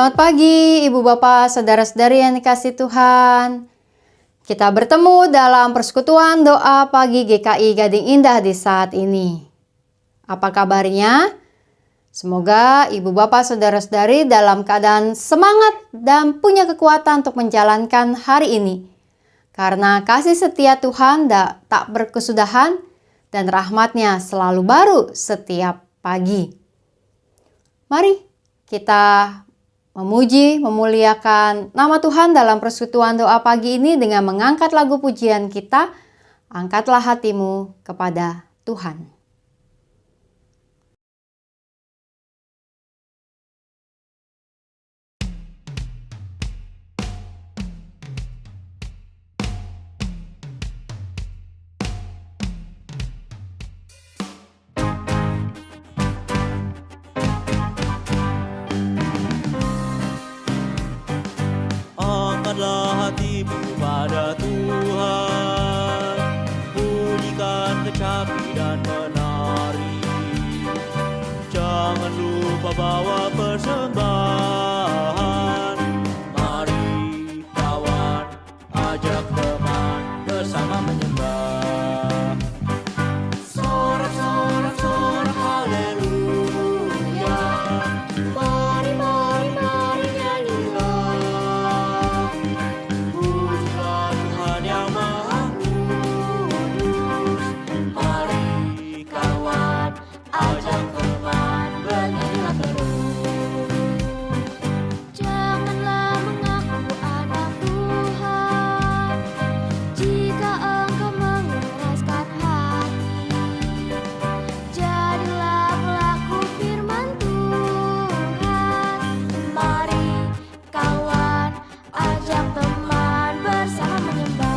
Selamat pagi Ibu Bapak, Saudara-saudari yang dikasihi Tuhan. Kita bertemu dalam persekutuan doa pagi GKI Gading Indah di saat ini. Apa kabarnya? Semoga Ibu Bapak, Saudara-saudari dalam keadaan semangat dan punya kekuatan untuk menjalankan hari ini. Karena kasih setia Tuhan tak berkesudahan dan rahmat-Nya selalu baru setiap pagi. Mari kita memuji, memuliakan nama Tuhan dalam persekutuan doa pagi ini dengan mengangkat lagu pujian kita, Angkatlah Hatimu kepada Tuhan. Angkatlah hatimu pada Tuhan, bunyikan kecapi dan menari. Jangan lupa bawa persembahan. Mari kawan, ajak teman bersama menyembah. Sorak-sorak sorak haleluya. Mari mari mari nyanyilah. Pujilah Tuhan yang Maha Kudus. Mari kawan, ajak teman bernyanyilah terus. Janganlah mengaku anak Tuhan jika engkau mengeraskan hati. Jadilah pelaku firman Tuhan. Mari kawan, ajak teman bersama menyembah.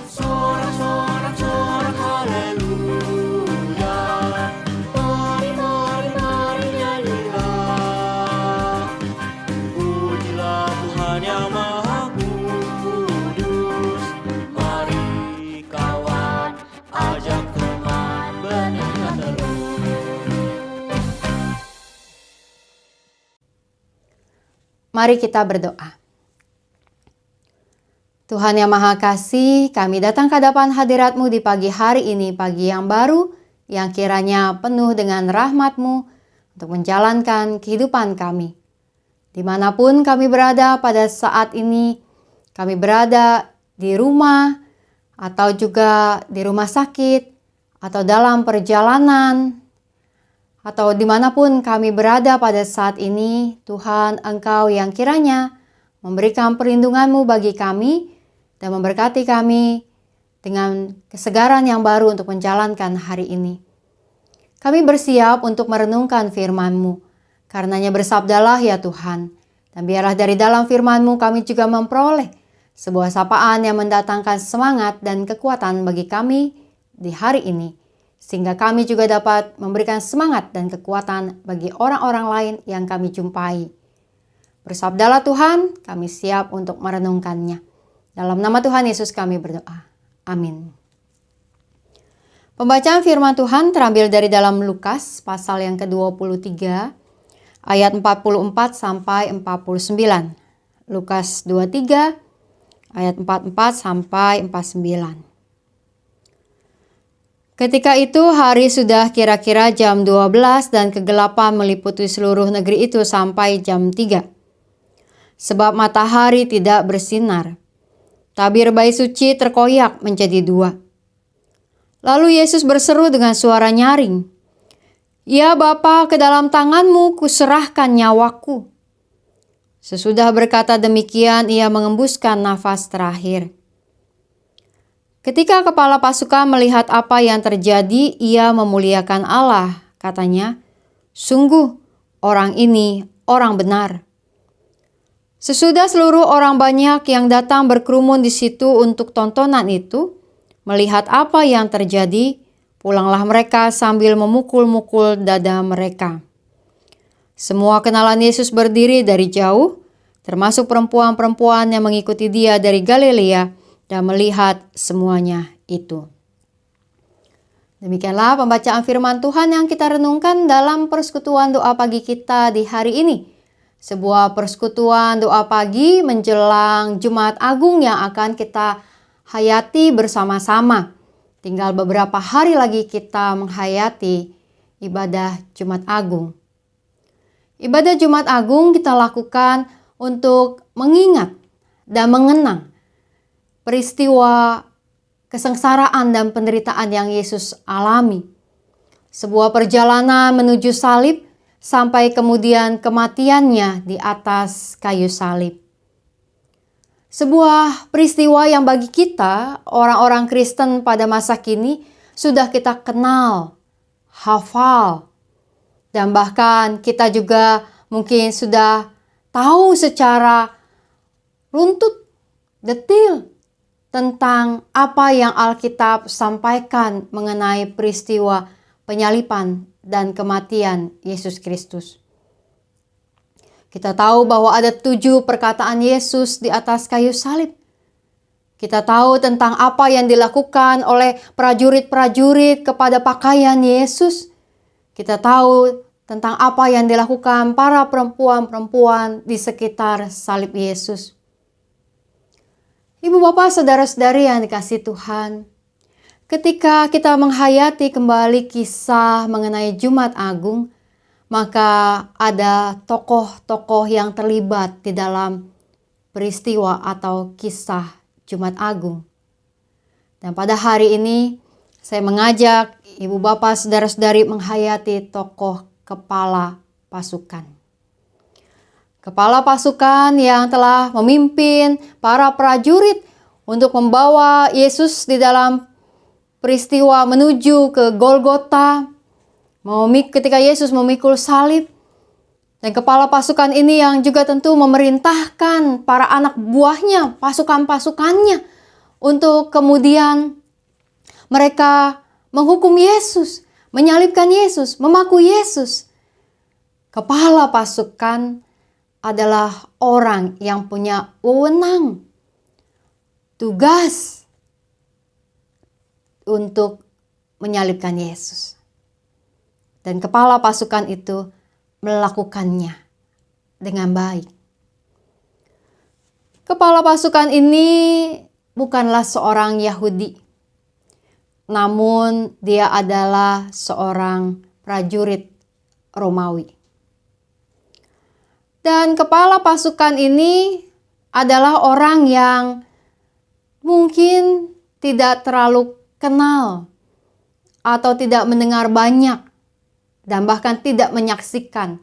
Sorak-sorak sorak haleluya. Mari mari mari nyanyilah. Pujilah Tuhan yang Maha Kudus. Mari kawan, ajak teman bernyanyilah terus. Mari kita berdoa. Tuhan yang Maha Kasih, kami datang ke hadapan hadirat-Mu di pagi hari ini, pagi yang baru, yang kiranya penuh dengan rahmat-Mu untuk menjalankan kehidupan kami. Dimanapun kami berada pada saat ini, kami berada di rumah, atau juga di rumah sakit, atau dalam perjalanan, atau dimanapun kami berada pada saat ini, Tuhan Engkau yang kiranya memberikan perlindungan-Mu bagi kami dan memberkati kami dengan kesegaran yang baru untuk menjalankan hari ini. Kami bersiap untuk merenungkan firman-Mu, karenanya bersabdalah ya Tuhan, dan biarlah dari dalam firman-Mu kami juga memperoleh sebuah sapaan yang mendatangkan semangat dan kekuatan bagi kami di hari ini, sehingga kami juga dapat memberikan semangat dan kekuatan bagi orang-orang lain yang kami jumpai. Bersabdalah Tuhan, kami siap untuk merenungkannya. Dalam nama Tuhan Yesus kami berdoa. Amin. Pembacaan firman Tuhan terambil dari dalam Lukas pasal yang ke-23 ayat 44 sampai 49. Lukas 23 ayat 44 sampai 49. Ketika itu hari sudah kira-kira jam 12 dan kegelapan meliputi seluruh negeri itu sampai jam 3. Sebab matahari tidak bersinar. Tabir bayi suci terkoyak menjadi 2. Lalu Yesus berseru dengan suara nyaring, "Ya Bapa, ke dalam tangan-Mu kuserahkan nyawaku." Sesudah berkata demikian, ia mengembuskan nafas terakhir. Ketika kepala pasukan melihat apa yang terjadi, ia memuliakan Allah. Katanya, "Sungguh, orang ini orang benar." Sesudah seluruh orang banyak yang datang berkerumun di situ untuk tontonan itu, melihat apa yang terjadi, pulanglah mereka sambil memukul-mukul dada mereka. Semua kenalan Yesus berdiri dari jauh, termasuk perempuan-perempuan yang mengikuti Dia dari Galilea dan melihat semuanya itu. Demikianlah pembacaan firman Tuhan yang kita renungkan dalam persekutuan doa pagi kita di hari ini. sebuah persekutuan doa pagi menjelang Jumat Agung yang akan kita hayati bersama-sama. Tinggal beberapa hari lagi kita menghayati ibadah Jumat Agung. Ibadah Jumat Agung kita lakukan untuk mengingat dan mengenang peristiwa kesengsaraan dan penderitaan yang Yesus alami. Sebuah perjalanan menuju salib sampai kemudian kematiannya di atas kayu salib. Sebuah peristiwa yang bagi kita, orang-orang Kristen pada masa kini, sudah kita kenal, hafal, dan bahkan kita juga mungkin sudah tahu secara runtut, detil, tentang apa yang Alkitab sampaikan mengenai peristiwa penyaliban dan kematian Yesus Kristus. Kita tahu bahwa ada 7 perkataan Yesus di atas kayu salib. Kita tahu tentang apa yang dilakukan oleh prajurit-prajurit kepada pakaian Yesus. Kita tahu tentang apa yang dilakukan para perempuan-perempuan di sekitar salib Yesus. Ibu bapak saudara-saudari yang dikasihi Tuhan, ketika kita menghayati kembali kisah mengenai Jumat Agung, maka ada tokoh-tokoh yang terlibat di dalam peristiwa atau kisah Jumat Agung. Dan pada hari ini saya mengajak ibu bapak saudara-saudari menghayati tokoh kepala pasukan. Kepala pasukan yang telah memimpin para prajurit untuk membawa Yesus di dalam peristiwa menuju ke Golgota, ketika Yesus memikul salib. Dan kepala pasukan ini yang juga tentu memerintahkan para anak buahnya, pasukan-pasukannya, untuk kemudian mereka menghukum Yesus, menyalibkan Yesus, memaku Yesus. Kepala pasukan adalah orang yang punya wewenang, tugas untuk menyalibkan Yesus. Dan kepala pasukan itu melakukannya dengan baik. Kepala pasukan ini bukanlah seorang Yahudi, namun dia adalah seorang prajurit Romawi. Dan kepala pasukan ini adalah orang yang mungkin tidak terlalu kenal atau tidak mendengar banyak dan bahkan tidak menyaksikan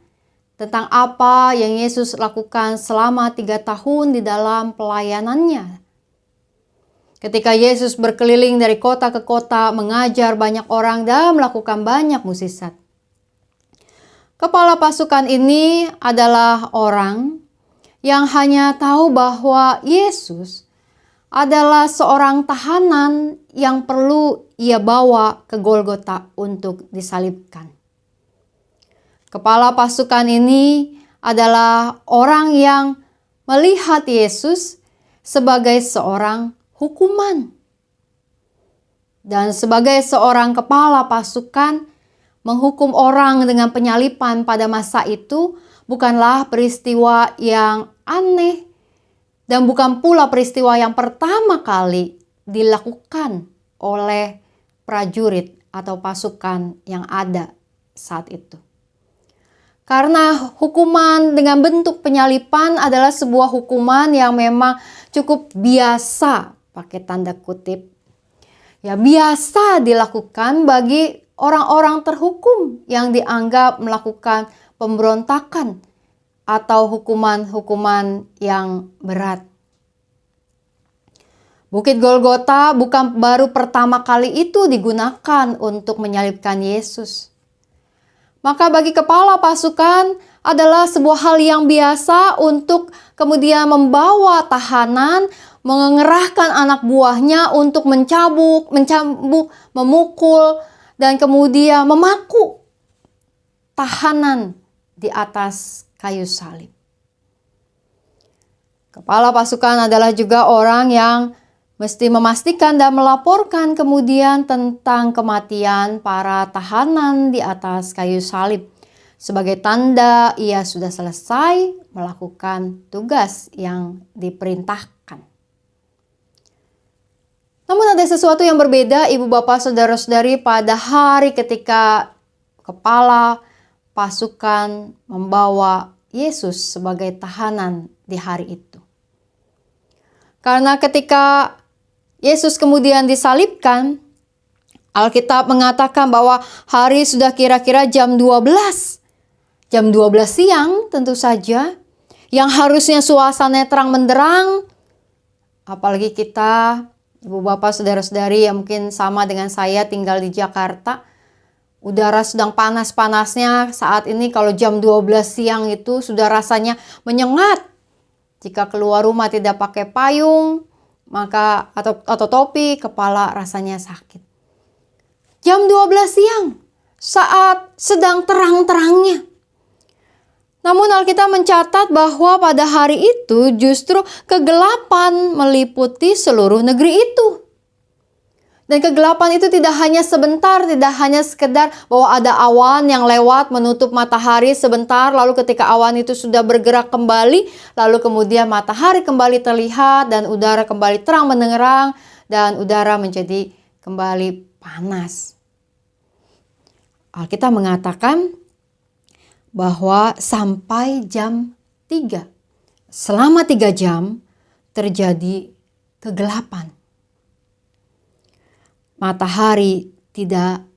tentang apa yang Yesus lakukan selama 3 tahun di dalam pelayanannya. Ketika Yesus berkeliling dari kota ke kota mengajar banyak orang dan melakukan banyak mukjizat. Kepala pasukan ini adalah orang yang hanya tahu bahwa Yesus adalah seorang tahanan yang perlu ia bawa ke Golgota untuk disalibkan. Kepala pasukan ini adalah orang yang melihat Yesus sebagai seorang hukuman. Dan sebagai seorang kepala pasukan, menghukum orang dengan penyaliban pada masa itu bukanlah peristiwa yang aneh dan bukan pula peristiwa yang pertama kali dilakukan oleh prajurit atau pasukan yang ada saat itu. Karena hukuman dengan bentuk penyaliban adalah sebuah hukuman yang memang cukup biasa, pakai tanda kutip. Ya, biasa dilakukan bagi orang-orang terhukum yang dianggap melakukan pemberontakan atau hukuman-hukuman yang berat. Bukit Golgota bukan baru pertama kali itu digunakan untuk menyalibkan Yesus. Maka bagi kepala pasukan adalah sebuah hal yang biasa untuk kemudian membawa tahanan, mengerahkan anak buahnya untuk mencambuk, memukul, dan kemudian memaku tahanan di atas kayu salib. Kepala pasukan adalah juga orang yang mesti memastikan dan melaporkan kemudian tentang kematian para tahanan di atas kayu salib. sebagai tanda ia sudah selesai melakukan tugas yang diperintahkan. Namun ada sesuatu yang berbeda ibu bapak saudara-saudari pada hari ketika kepala pasukan membawa Yesus sebagai tahanan di hari itu. Karena ketika Yesus kemudian disalibkan, Alkitab mengatakan bahwa hari sudah kira-kira jam 12. Jam 12 siang tentu saja, yang harusnya suasana terang benderang, apalagi kita, ibu bapak saudara-saudari yang mungkin sama dengan saya tinggal di Jakarta, udara sedang panas-panasnya saat ini. Kalau jam 12 siang itu sudah rasanya menyengat. Jika keluar rumah tidak pakai payung, maka atau topi, kepala rasanya sakit. Jam 12 siang, saat sedang terang-terangnya. Namun Alkitab mencatat bahwa pada hari itu justru kegelapan meliputi seluruh negeri itu. Dan kegelapan itu tidak hanya sebentar, tidak hanya sekedar bahwa ada awan yang lewat menutup matahari sebentar, lalu ketika awan itu sudah bergerak kembali, lalu kemudian matahari kembali terlihat dan udara kembali terang benderang dan udara menjadi kembali panas. Alkitab mengatakan bahwa sampai jam 3, selama 3 jam terjadi kegelapan. Matahari tidak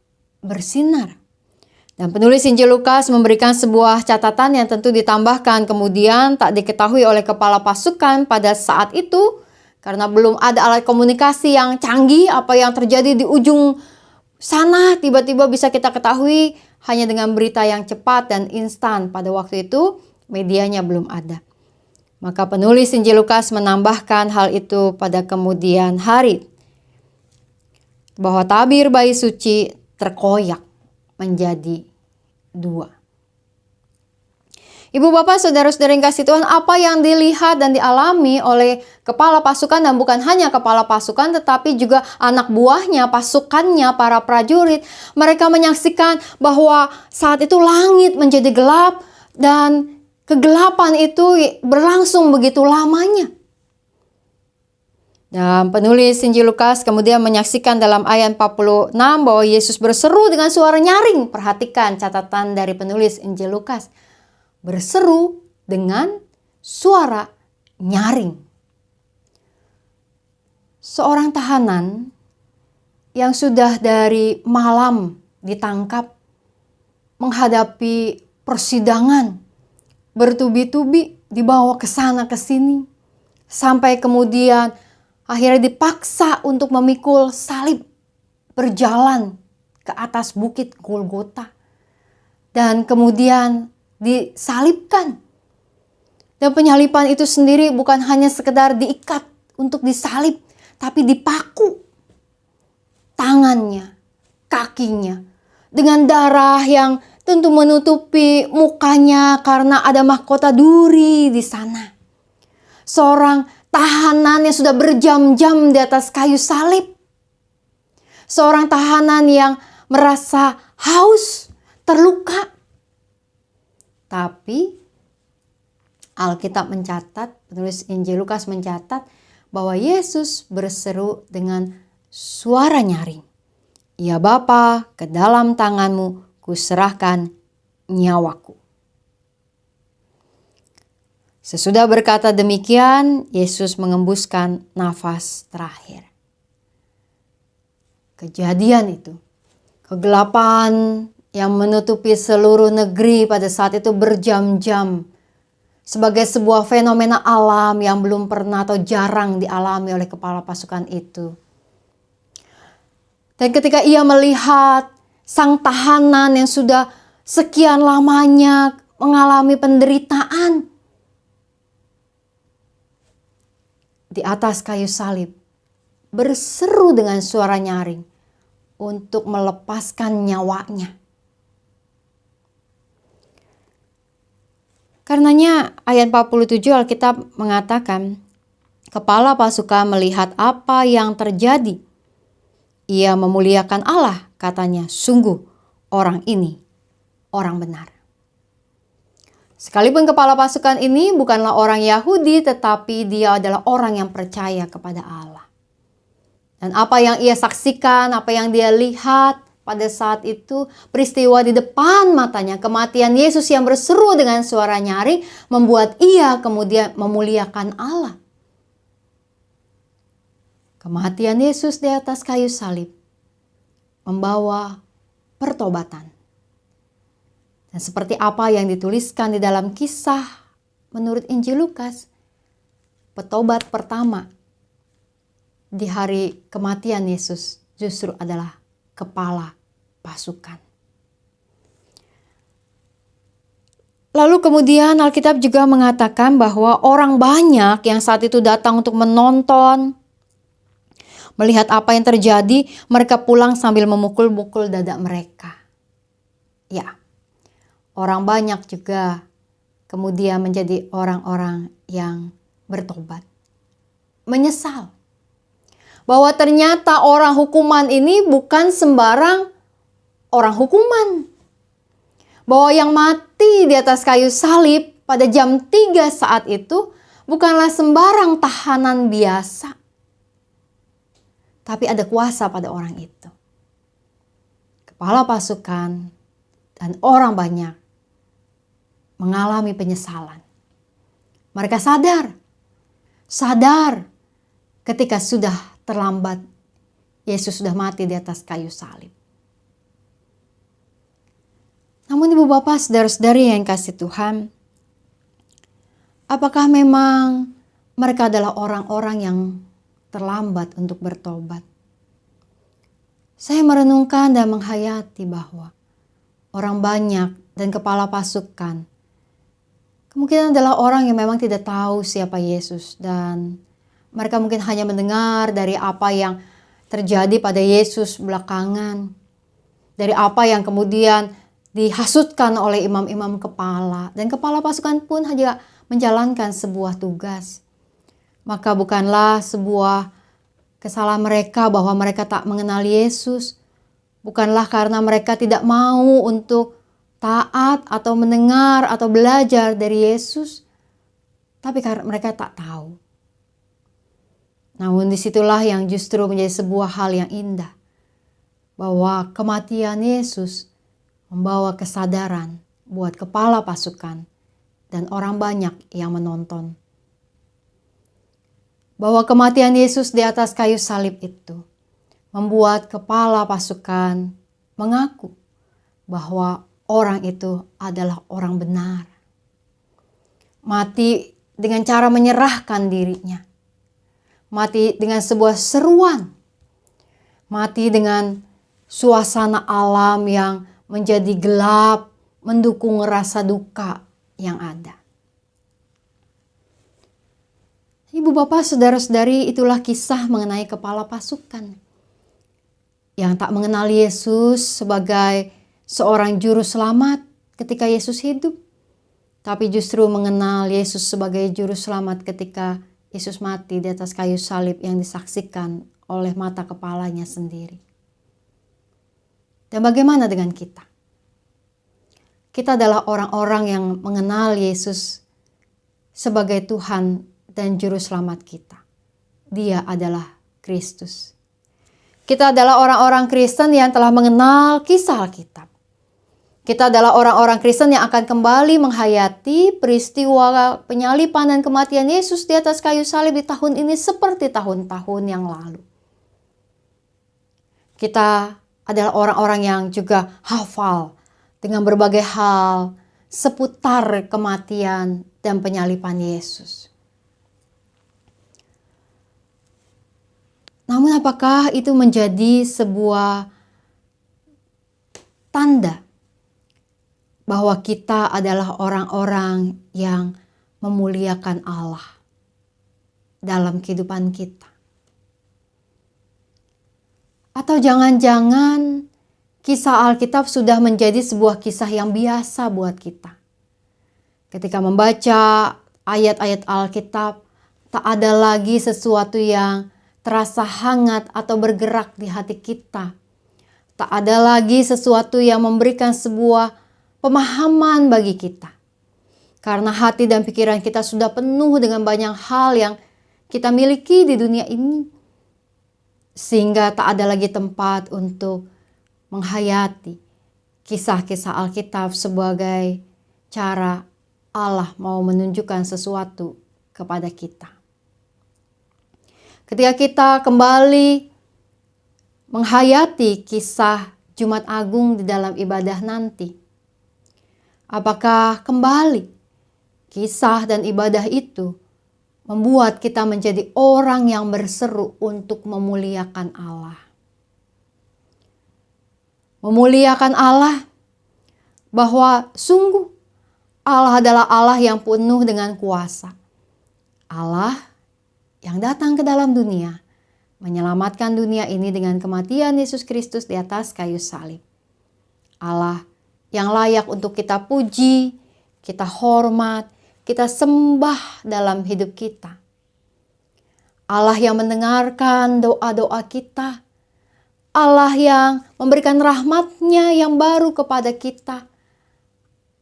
bersinar. Dan penulis Injil Lukas memberikan sebuah catatan yang tentu ditambahkan kemudian tak diketahui oleh kepala pasukan pada saat itu, karena belum ada alat komunikasi yang canggih. Apa yang terjadi di ujung sana tiba-tiba bisa kita ketahui hanya dengan berita yang cepat dan instan. Pada waktu itu medianya belum ada. Maka penulis Injil Lukas menambahkan hal itu pada kemudian hari, bahwa tabir bayi suci terkoyak menjadi 2. Ibu bapak saudara-saudara yang kasih Tuhan, apa yang dilihat dan dialami oleh kepala pasukan, dan bukan hanya kepala pasukan tetapi juga anak buahnya, pasukannya, para prajurit, mereka menyaksikan bahwa saat itu langit menjadi gelap dan kegelapan itu berlangsung begitu lamanya. Dan penulis Injil Lukas kemudian menyaksikan dalam ayat 46 bahwa Yesus berseru dengan suara nyaring. Perhatikan catatan dari penulis Injil Lukas. Berseru dengan suara nyaring. Seorang tahanan yang sudah dari malam ditangkap menghadapi persidangan, bertubi-tubi dibawa ke sana ke sini, sampai kemudian akhirnya dipaksa untuk memikul salib, berjalan ke atas bukit Golgota, dan kemudian disalibkan. Dan penyaliban itu sendiri bukan hanya sekedar diikat untuk disalib, tapi dipaku tangannya, kakinya, dengan darah yang tentu menutupi mukanya karena ada mahkota duri di sana. Seorang tahanan yang sudah berjam-jam di atas kayu salib. Seorang tahanan yang merasa haus, terluka. Tapi Alkitab mencatat, penulis Injil Lukas mencatat bahwa Yesus berseru dengan suara nyaring. Ya Bapa, ke dalam tanganmu kuserahkan nyawaku. Sesudah berkata demikian, Yesus mengembuskan nafas terakhir. Kejadian itu, kegelapan yang menutupi seluruh negeri pada saat itu berjam-jam, sebagai sebuah fenomena alam yang belum pernah atau jarang dialami oleh kepala pasukan itu. Dan ketika ia melihat sang tahanan yang sudah sekian lamanya mengalami penderitaan di atas kayu salib, berseru dengan suara nyaring untuk melepaskan nyawanya. Karenanya ayat 47 Alkitab mengatakan, kepala pasukan melihat apa yang terjadi. Ia memuliakan Allah, katanya, sungguh orang ini orang benar. Sekalipun kepala pasukan ini bukanlah orang Yahudi, tetapi dia adalah orang yang percaya kepada Allah. Dan apa yang ia saksikan, apa yang dia lihat pada saat itu, peristiwa di depan matanya, kematian Yesus yang berseru dengan suara nyaring, membuat ia kemudian memuliakan Allah. Kematian Yesus di atas kayu salib membawa pertobatan. Dan seperti apa yang dituliskan di dalam kisah menurut Injil Lukas, petobat pertama di hari kematian Yesus justru adalah kepala pasukan. Lalu kemudian Alkitab juga mengatakan bahwa orang banyak yang saat itu datang untuk menonton, melihat apa yang terjadi, mereka pulang sambil memukul-mukul dada mereka. Ya, orang banyak juga kemudian menjadi orang-orang yang bertobat. Menyesal bahwa ternyata orang hukuman ini bukan sembarang orang hukuman. Bahwa yang mati di atas kayu salib pada jam 3 saat itu bukanlah sembarang tahanan biasa. Tapi ada kuasa pada orang itu. Kepala pasukan dan orang banyak mengalami penyesalan. Mereka sadar ketika sudah terlambat. Yesus sudah mati di atas kayu salib. Namun ibu bapak, saudara-saudari yang kasih Tuhan, apakah memang mereka adalah orang-orang yang terlambat untuk bertobat? Saya merenungkan dan menghayati bahwa orang banyak dan kepala pasukan kemungkinan adalah orang yang memang tidak tahu siapa Yesus, dan mereka mungkin hanya mendengar dari apa yang terjadi pada Yesus belakangan, dari apa yang kemudian dihasutkan oleh imam-imam kepala, dan kepala pasukan pun hanya menjalankan sebuah tugas. Maka bukanlah sebuah kesalahan mereka bahwa mereka tak mengenal Yesus. Bukanlah karena mereka tidak mau untuk taat atau mendengar atau belajar dari Yesus. Tapi karena mereka tak tahu. Namun disitulah yang justru menjadi sebuah hal yang indah. Bahwa kematian Yesus membawa kesadaran buat kepala pasukan dan orang banyak yang menonton. Bahwa kematian Yesus di atas kayu salib itu membuat kepala pasukan mengaku bahwa orang itu adalah orang benar. Mati dengan cara menyerahkan dirinya. Mati dengan sebuah seruan. Mati dengan suasana alam yang menjadi gelap, mendukung rasa duka yang ada. Ibu bapak, saudara-saudari, itulah kisah mengenai kepala pasukan yang tak mengenal Yesus sebagai seorang juru selamat ketika Yesus hidup, tapi justru mengenal Yesus sebagai juru selamat ketika Yesus mati di atas kayu salib yang disaksikan oleh mata kepalanya sendiri. Dan bagaimana dengan kita? Kita adalah orang-orang yang mengenal Yesus sebagai Tuhan dan Juru Selamat kita. Dia adalah Kristus. Kita adalah orang-orang Kristen yang telah mengenal kisah Alkitab. Kita adalah orang-orang Kristen yang akan kembali menghayati peristiwa penyaliban dan kematian Yesus di atas kayu salib di tahun ini seperti tahun-tahun yang lalu. Kita adalah orang-orang yang juga hafal dengan berbagai hal seputar kematian dan penyaliban Yesus. Namun apakah itu menjadi sebuah tanda bahwa kita adalah orang-orang yang memuliakan Allah dalam kehidupan kita? Atau jangan-jangan kisah Alkitab sudah menjadi sebuah kisah yang biasa buat kita. Ketika membaca ayat-ayat Alkitab, tak ada lagi sesuatu yang terasa hangat atau bergerak di hati kita. Tak ada lagi sesuatu yang memberikan sebuah pemahaman bagi kita. Karena hati dan pikiran kita sudah penuh dengan banyak hal yang kita miliki di dunia ini. Sehingga tak ada lagi tempat untuk menghayati kisah-kisah Alkitab sebagai cara Allah mau menunjukkan sesuatu kepada kita. Ketika kita kembali menghayati kisah Jumat Agung di dalam ibadah nanti, apakah kembali kisah dan ibadah itu membuat kita menjadi orang yang berseru untuk memuliakan Allah? Memuliakan Allah, bahwa sungguh Allah adalah Allah yang penuh dengan kuasa. Allah yang datang ke dalam dunia, menyelamatkan dunia ini dengan kematian Yesus Kristus di atas kayu salib. Allah yang layak untuk kita puji, kita hormat, kita sembah dalam hidup kita. Allah yang mendengarkan doa-doa kita. Allah yang memberikan rahmat-Nya yang baru kepada kita.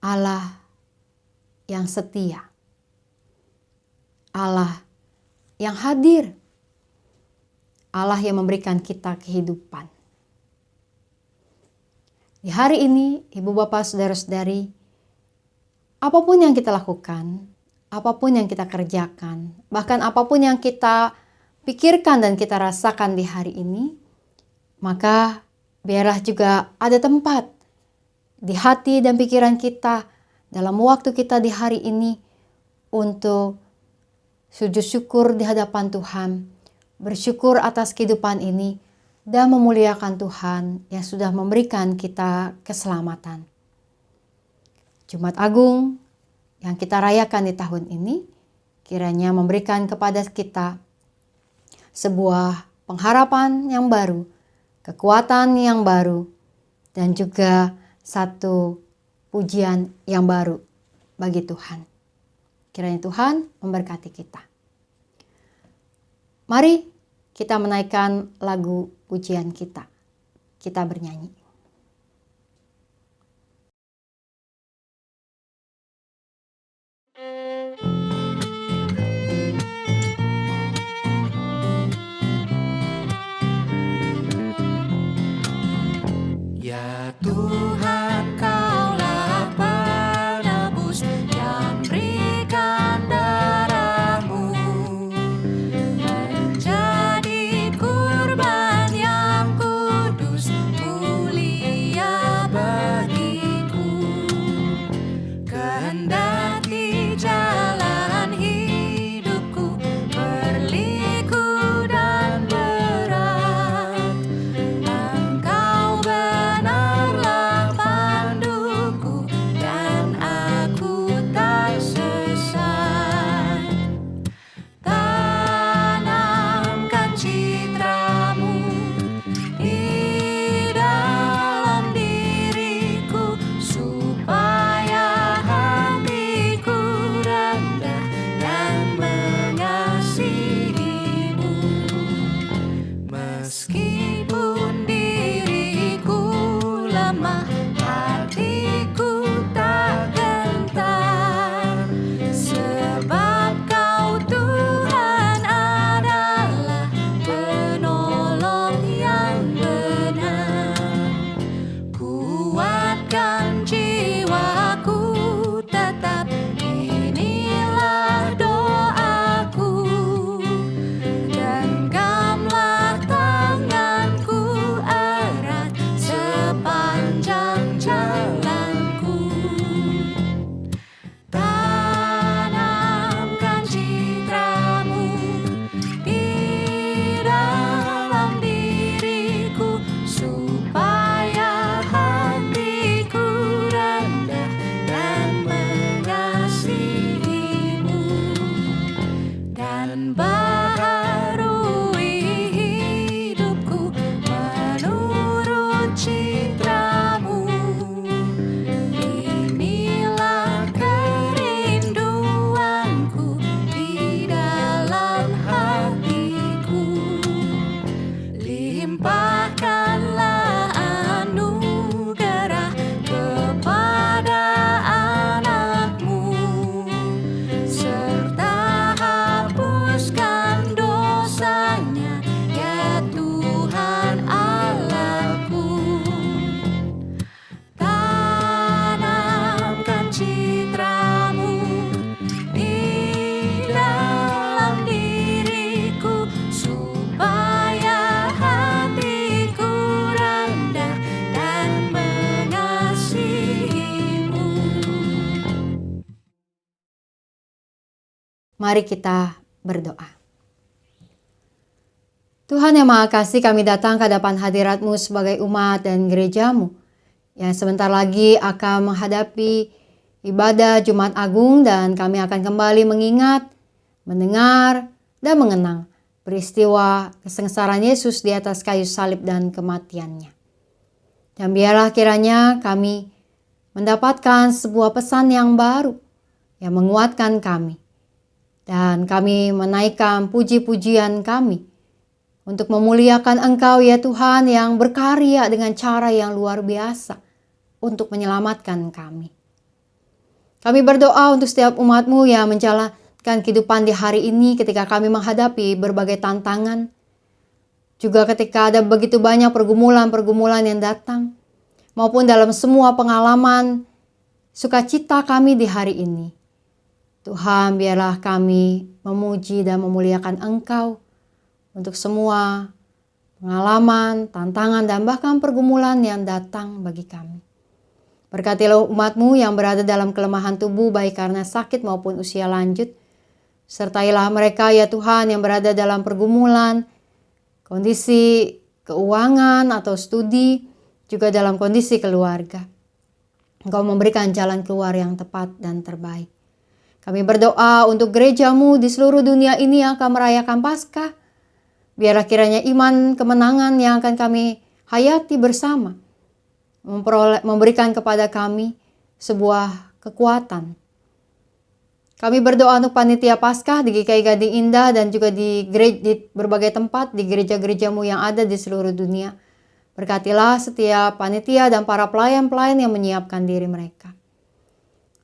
Allah yang setia. Allah yang hadir. Allah yang memberikan kita kehidupan. Di hari ini, Ibu Bapak Saudara-saudari, apapun yang kita lakukan, apapun yang kita kerjakan, bahkan apapun yang kita pikirkan dan kita rasakan di hari ini, maka biarlah juga ada tempat di hati dan pikiran kita dalam waktu kita di hari ini untuk sujud syukur di hadapan Tuhan, bersyukur atas kehidupan ini, dan memuliakan Tuhan yang sudah memberikan kita keselamatan. Jumat Agung yang kita rayakan di tahun ini kiranya memberikan kepada kita sebuah pengharapan yang baru, kekuatan yang baru, dan juga satu pujian yang baru bagi Tuhan. Kiranya Tuhan memberkati kita. Mari kita menaikkan lagu pujian kita. Kita bernyanyi. Ya Tuhan, Kaulah penebus yang berikan darah-Mu menjadi kurban yang kudus, mulia bagiku. Kehendaki jalan hidupku berliku dan berat, Engkau benarlah Mari kita berdoa. Tuhan yang Maha Kasih, kami datang ke hadapan hadirat-Mu sebagai umat dan gereja-Mu yang sebentar lagi akan menghadapi ibadah Jumat Agung, dan kami akan kembali mengingat, mendengar, dan mengenang peristiwa kesengsaraan Yesus di atas kayu salib dan kematiannya. Dan biarlah kiranya kami mendapatkan sebuah pesan yang baru yang menguatkan kami, dan kami menaikkan puji-pujian kami untuk memuliakan Engkau ya Tuhan yang berkarya dengan cara yang luar biasa untuk menyelamatkan kami. Kami berdoa untuk setiap umat-Mu yang menjalankan kehidupan di hari ini ketika kami menghadapi berbagai tantangan. Juga ketika ada begitu banyak pergumulan-pergumulan yang datang, maupun dalam semua pengalaman sukacita kami di hari ini. Tuhan, biarlah kami memuji dan memuliakan Engkau untuk semua pengalaman, tantangan, dan bahkan pergumulan yang datang bagi kami. Berkatilah umat-Mu yang berada dalam kelemahan tubuh baik karena sakit maupun usia lanjut. Sertailah mereka ya Tuhan yang berada dalam pergumulan, kondisi keuangan atau studi, juga dalam kondisi keluarga. Engkau memberikan jalan keluar yang tepat dan terbaik. Kami berdoa untuk gereja-Mu di seluruh dunia ini yang akan merayakan Paskah. Biarlah kiranya iman kemenangan yang akan kami hayati bersama memberikan kepada kami sebuah kekuatan. Kami berdoa untuk panitia Paskah di GKI Gading Indah dan juga di berbagai tempat di gereja-gereja-Mu yang ada di seluruh dunia. Berkatilah setiap panitia dan para pelayan-pelayan yang menyiapkan diri mereka.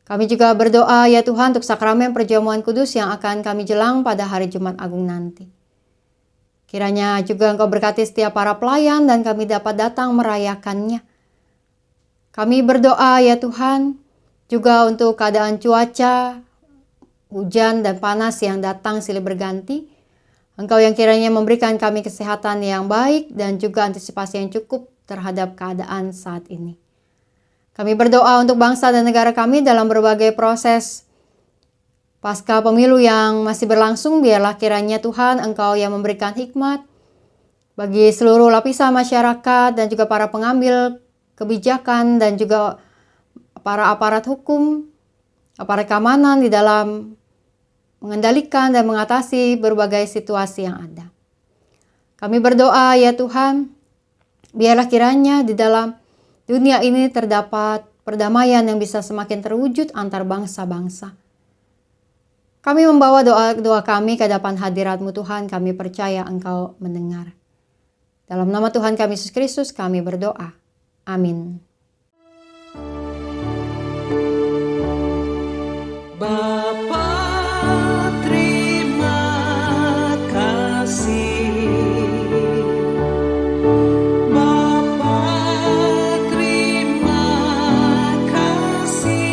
Kami juga berdoa ya Tuhan untuk sakramen perjamuan kudus yang akan kami jelang pada hari Jumat Agung nanti. Kiranya juga Engkau berkati setiap para pelayan dan kami dapat datang merayakannya. Kami berdoa ya Tuhan juga untuk keadaan cuaca, hujan dan panas yang datang silih berganti. Engkau yang kiranya memberikan kami kesehatan yang baik dan juga antisipasi yang cukup terhadap keadaan saat ini. Kami berdoa untuk bangsa dan negara kami dalam berbagai proses pasca pemilu yang masih berlangsung. Biarlah kiranya Tuhan Engkau yang memberikan hikmat bagi seluruh lapisan masyarakat dan juga para pengambil kebijakan dan juga para aparat hukum, aparat keamanan di dalam mengendalikan dan mengatasi berbagai situasi yang ada. Kami berdoa ya Tuhan, biarlah kiranya di dalam dunia ini terdapat perdamaian yang bisa semakin terwujud antar bangsa-bangsa. Kami membawa doa-doa kami ke hadapan hadirat-Mu Tuhan, kami percaya Engkau mendengar. Dalam nama Tuhan kami Yesus Kristus kami berdoa. Amin. Bapa, terima kasih. Bapa, terima kasih.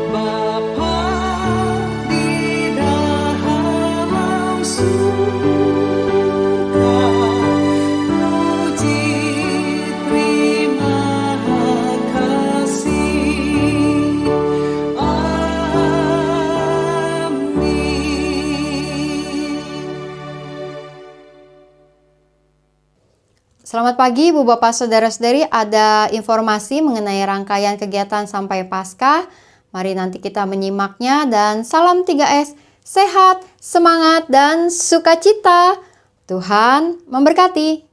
Bapa di dalam surga, puji terima kasih. Selamat pagi Bu Bapak Saudara-saudari, ada informasi mengenai rangkaian kegiatan sampai Paskah. Mari nanti kita menyimaknya dan salam 3S, sehat, semangat, dan sukacita. Tuhan memberkati.